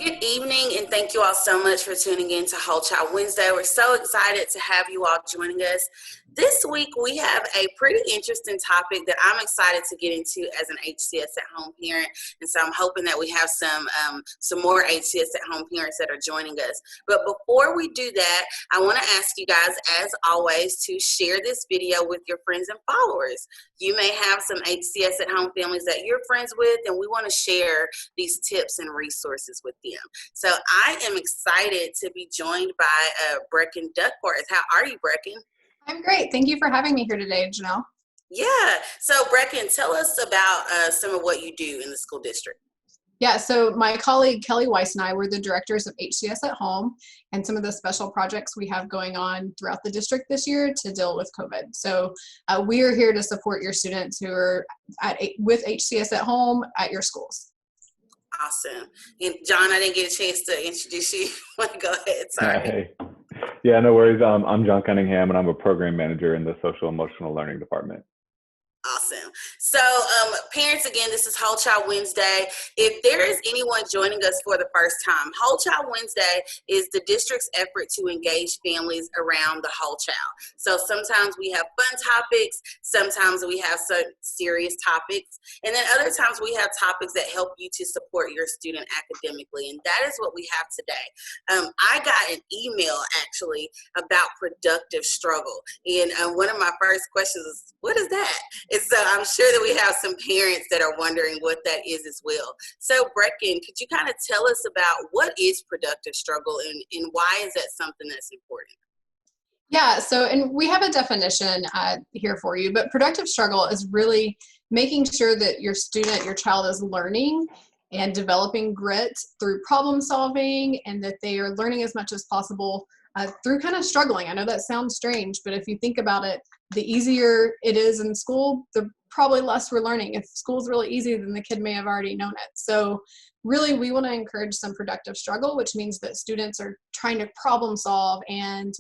Good evening, and thank you all so much for tuning in to Whole Child Wednesday. We're so excited to have you all joining us. This week, we have a pretty interesting topic that I'm excited to get into as an HCS at home parent, and so I'm hoping that we have some more HCS at home parents that are joining us. But before we do that, I want to ask you guys, as always, to share this video with your friends and followers. You may have some HCS at home families that you're friends with, and we want to share these tips and resources with them. So I am excited to be joined by Brecken Duckworth. How are you, Brecken? I'm great. Thank you for having me here today, Janelle. Yeah. So Brecken, tell us about some of what you do in the school district. Yeah, so my colleague Kelly Weiss and I were the directors of HCS at Home and some of the special projects we have going on throughout the district this year to deal with COVID. So we are here to support your students who are with HCS at Home at your schools. Awesome. And John, I didn't get a chance to introduce you. Go ahead. Sorry. Hey. Yeah, no worries. I'm John Cunningham, and I'm a program manager in the social emotional learning department. Awesome. So parents, again, this is Whole Child Wednesday. If there is anyone joining us for the first time, Whole Child Wednesday is the district's effort to engage families around the whole child. So sometimes we have fun topics, sometimes we have some serious topics, and then other times we have topics that help you to support your student academically, and that is what we have today. I got an email actually about productive struggle, and one of my first questions is, what is that? And so I'm sure that we have some parents that are wondering what that is as well. So Brecken, could you kind of tell us about what is productive struggle and why is that something that's important? Yeah, and we have a definition here for you, but productive struggle is really making sure that your child is learning and developing grit through problem solving, and that they are learning as much as possible through kind of struggling. I know that sounds strange, but if you think about it, the easier it is in school, the probably less we're learning. If school's really easy, then the kid may have already known it. So really, we want to encourage some productive struggle, which means that students are trying to problem solve and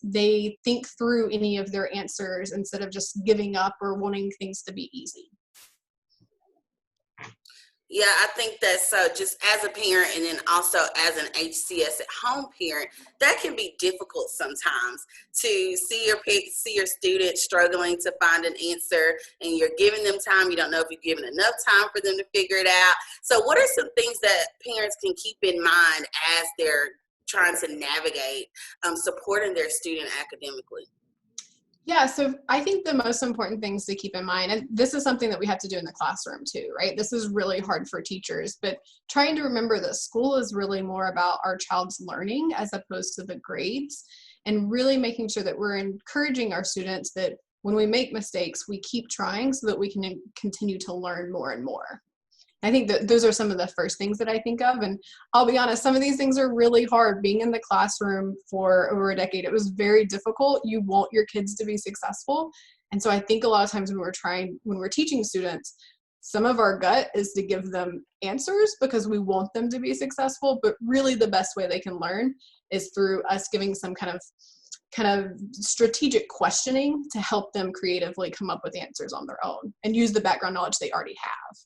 they think through any of their answers instead of just giving up or wanting things to be easy. Yeah, I think that's so. Just as a parent and then also as an HCS at home parent, that can be difficult sometimes to see your student struggling to find an answer, and you're giving them time. You don't know if you're giving enough time for them to figure it out. So what are some things that parents can keep in mind as they're trying to navigate supporting their student academically? Yeah, so I think the most important things to keep in mind, and this is something that we have to do in the classroom too, right? This is really hard for teachers, but trying to remember that school is really more about our child's learning as opposed to the grades, and really making sure that we're encouraging our students that when we make mistakes, we keep trying so that we can continue to learn more and more. I think that those are some of the first things that I think of. And I'll be honest, some of these things are really hard. Being in the classroom for over a decade, it was very difficult. You want your kids to be successful. And so I think a lot of times when we're teaching students, some of our gut is to give them answers because we want them to be successful. But really the best way they can learn is through us giving some kind of strategic questioning to help them creatively come up with answers on their own and use the background knowledge they already have.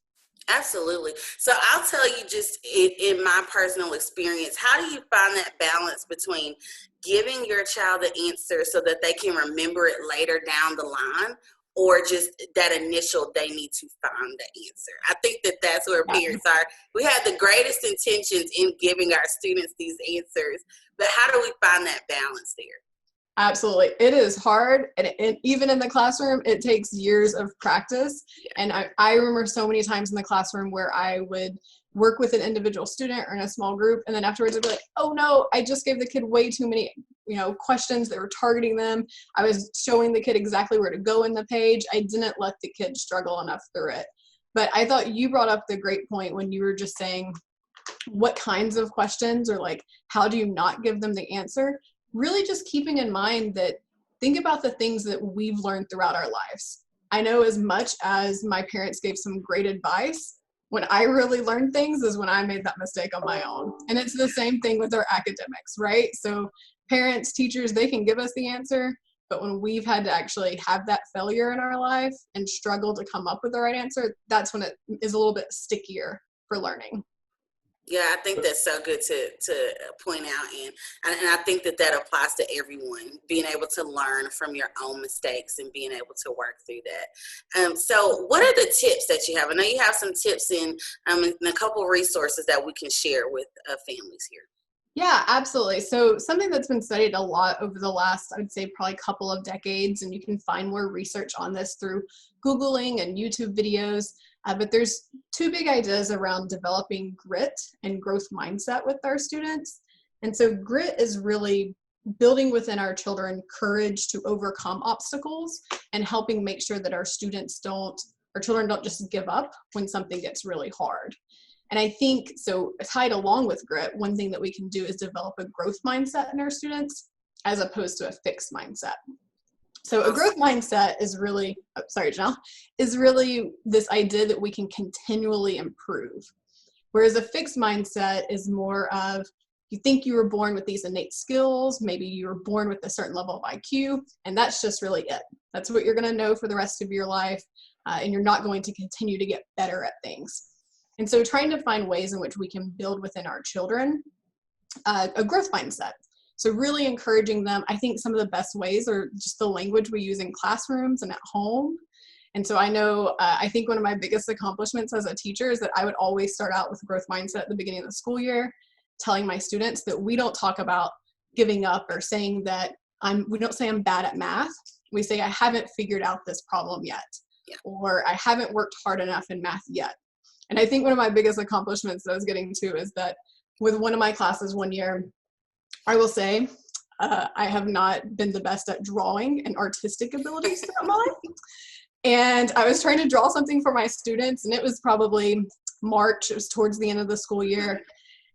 Absolutely. So I'll tell you just in my personal experience, how do you find that balance between giving your child the answer so that they can remember it later down the line, or just that initial they need to find the answer? I think that that's where parents are. We have the greatest intentions in giving our students these answers, but how do we find that balance there? Absolutely. It is hard. And even in the classroom, it takes years of practice. And I remember so many times in the classroom where I would work with an individual student or in a small group. And then afterwards I'd be like, oh no, I just gave the kid way too many, questions that were targeting them. I was showing the kid exactly where to go in the page. I didn't let the kid struggle enough through it. But I thought you brought up the great point when you were just saying, what kinds of questions, or like, how do you not give them the answer? Really just keeping in mind that think about the things that we've learned throughout our lives. I know as much as my parents gave some great advice, when I really learned things is when I made that mistake on my own. And it's the same thing with our academics, right? So parents, teachers, they can give us the answer, but when we've had to actually have that failure in our life and struggle to come up with the right answer, that's when it is a little bit stickier for learning. Yeah, I think that's so good to point out, and I think that applies to everyone, being able to learn from your own mistakes and being able to work through that. So what are the tips that you have? I know you have some tips and a couple of resources that we can share with families here. Yeah, absolutely. So something that's been studied a lot over the last, I would say, probably couple of decades, and you can find more research on this through Googling and YouTube videos. But there's two big ideas around developing grit and growth mindset with our students. And so grit is really building within our children courage to overcome obstacles and helping make sure that our children don't just give up when something gets really hard. And I think, so tied along with grit, one thing that we can do is develop a growth mindset in our students as opposed to a fixed mindset. So a growth mindset is really, Janelle, is really this idea that we can continually improve. Whereas a fixed mindset is more of, you think you were born with these innate skills, maybe you were born with a certain level of IQ, and that's just really it. That's what you're gonna know for the rest of your life, and you're not going to continue to get better at things. And so trying to find ways in which we can build within our children a growth mindset. So really encouraging them. I think some of the best ways are just the language we use in classrooms and at home. And so I know, I think one of my biggest accomplishments as a teacher is that I would always start out with growth mindset at the beginning of the school year, telling my students that we don't talk about giving up or saying that we don't say I'm bad at math. We say I haven't figured out this problem yet, or I haven't worked hard enough in math yet. And I think one of my biggest accomplishments that I was getting to is that with one of my classes one year, I will say I have not been the best at drawing and artistic abilities throughout my life. And I was trying to draw something for my students, and it was probably March. It was towards the end of the school year.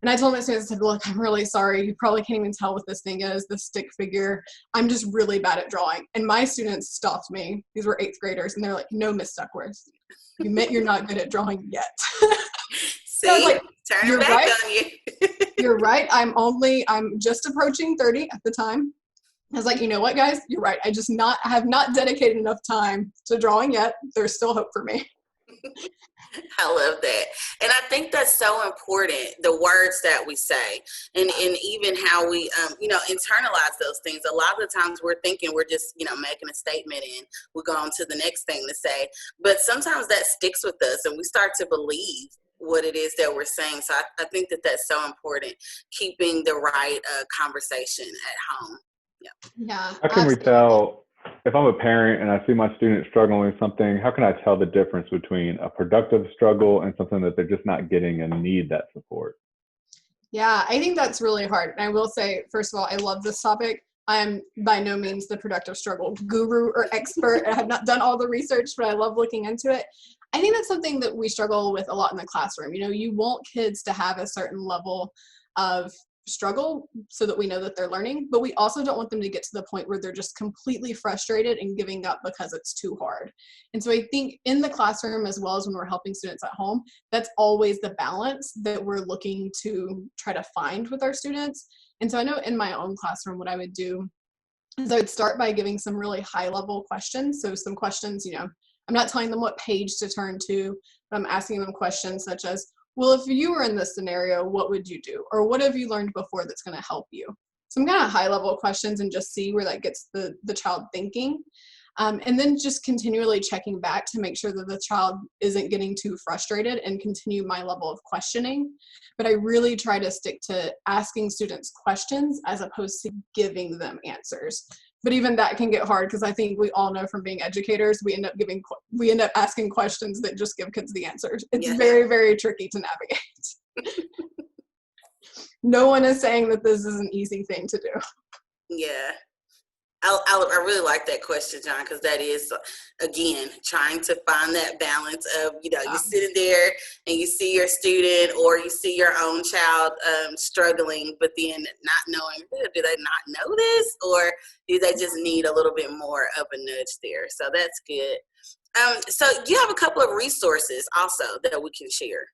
And I told my students, I said, look, I'm really sorry. You probably can't even tell what this thing is, the stick figure. I'm just really bad at drawing. And my students stopped me. These were 8th graders. And they're like, no, Miss Duckworth, you meant you're not good at drawing yet. See, so I was like, turn you're back right. on you. You're right. I'm just approaching 30 at the time. I was like, you know what, guys? You're right. I have not dedicated enough time to drawing yet. There's still hope for me. I love that. And I think that's so important, the words that we say and even how we, internalize those things. A lot of the times we're thinking we're just, making a statement and we go on to the next thing to say. But sometimes that sticks with us and we start to believe what it is that we're saying. So I think that that's so important, keeping the right conversation at home. Yeah. How can we tell, if I'm a parent and I see my student struggling with something, how can I tell the difference between a productive struggle and something that they're just not getting and need that support? Yeah, I think that's really hard. And I will say, first of all, I love this topic. I am by no means the productive struggle guru or expert. I have not done all the research, but I love looking into it. I think that's something that we struggle with a lot in the classroom. You want kids to have a certain level of struggle so that we know that they're learning, but we also don't want them to get to the point where they're just completely frustrated and giving up because it's too hard. And so I think in the classroom, as well as when we're helping students at home, that's always the balance that we're looking to try to find with our students. And so I know in my own classroom, what I would do is I would start by giving some really high level questions. So some questions, I'm not telling them what page to turn to, but I'm asking them questions such as, well, if you were in this scenario, what would you do? Or what have you learned before that's going to help you? Some kind of high level questions and just see where that gets the child thinking. And then just continually checking back to make sure that the child isn't getting too frustrated and continue my level of questioning. But I really try to stick to asking students questions as opposed to giving them answers. But even that can get hard because I think we all know from being educators, we end up asking questions that just give kids the answers. It's very, very tricky to navigate. No one is saying that this is an easy thing to do. Yeah. I really like that question, John, because that is, again, trying to find that balance of, you're sitting there and you see your student or you see your own child struggling, but then not knowing, do they not know this or do they just need a little bit more of a nudge there? So that's good. So you have a couple of resources also that we can share.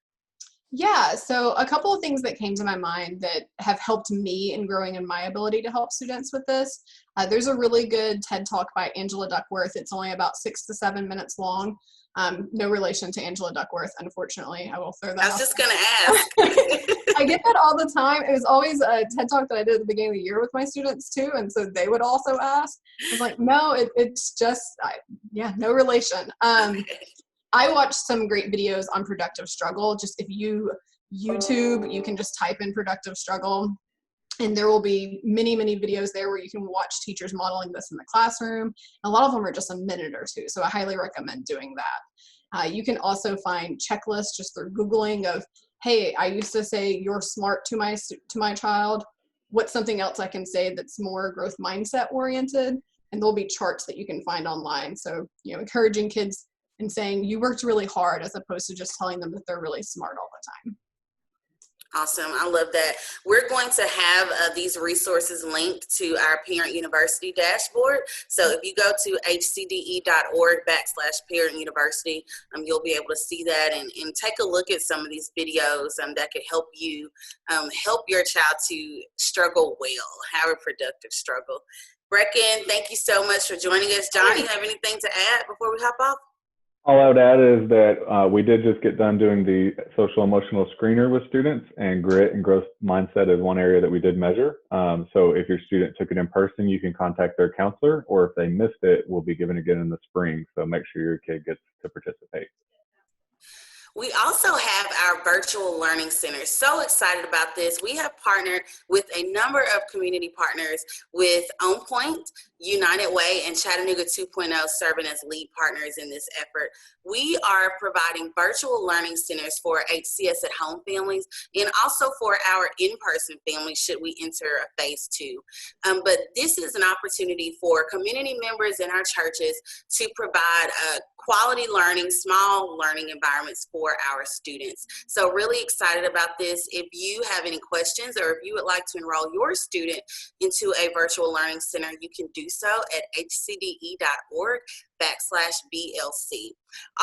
Yeah, so a couple of things that came to my mind that have helped me in growing in my ability to help students with this. There's a really good TED Talk by Angela Duckworth. It's only about 6 to 7 minutes long. No relation to Angela Duckworth, unfortunately. I will throw that I was out just there. going to ask. I get that all the time. It was always a TED Talk that I did at the beginning of the year with my students too, and so they would also ask. I was like, no, it's just, no relation. I watched some great videos on productive struggle. Just if you YouTube, you can just type in productive struggle, and there will be many, many videos there where you can watch teachers modeling this in the classroom. A lot of them are just a minute or two, so I highly recommend doing that. You can also find checklists just through Googling of, hey, I used to say you're smart to my child. What's something else I can say that's more growth mindset oriented? And there'll be charts that you can find online. So, encouraging kids and saying you worked really hard as opposed to just telling them that they're really smart all the time. Awesome. I love that. We're going to have these resources linked to our Parent University dashboard. So if you go to hcde.org/Parent University, you'll be able to see that and take a look at some of these videos that could help you help your child to struggle well, have a productive struggle. Brecken, thank you so much for joining us. John, you have anything to add before we hop off? All I would add is that we did just get done doing the social emotional screener with students, and grit and growth mindset is one area that we did measure. So if your student took it in person, you can contact their counselor, or if they missed it, we'll be giving it again in the spring. So make sure your kid gets to participate. We also have our virtual learning center. So excited about this. We have partnered with a number of community partners with On Point, United Way, and Chattanooga 2.0 serving as lead partners in this effort. We are providing virtual learning centers for HCS at home families and also for our in-person families should we enter a phase 2. But this is an opportunity for community members in our churches to provide quality learning, small learning environments for our students. So really excited about this. If you have any questions or if you would like to enroll your student into a virtual learning center, you can do so at hcde.org/BLC.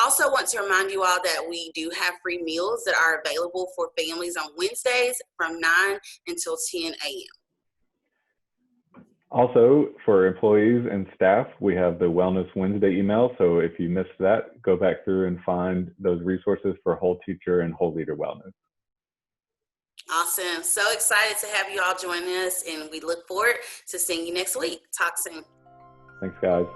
Also want to remind you all that we do have free meals that are available for families on Wednesdays from 9 until 10 a.m. Also, for employees and staff, we have the Wellness Wednesday email. So if you missed that, go back through and find those resources for whole teacher and whole leader wellness. Awesome. So excited to have you all join us, and we look forward to seeing you next week. Talk soon. Thanks, guys.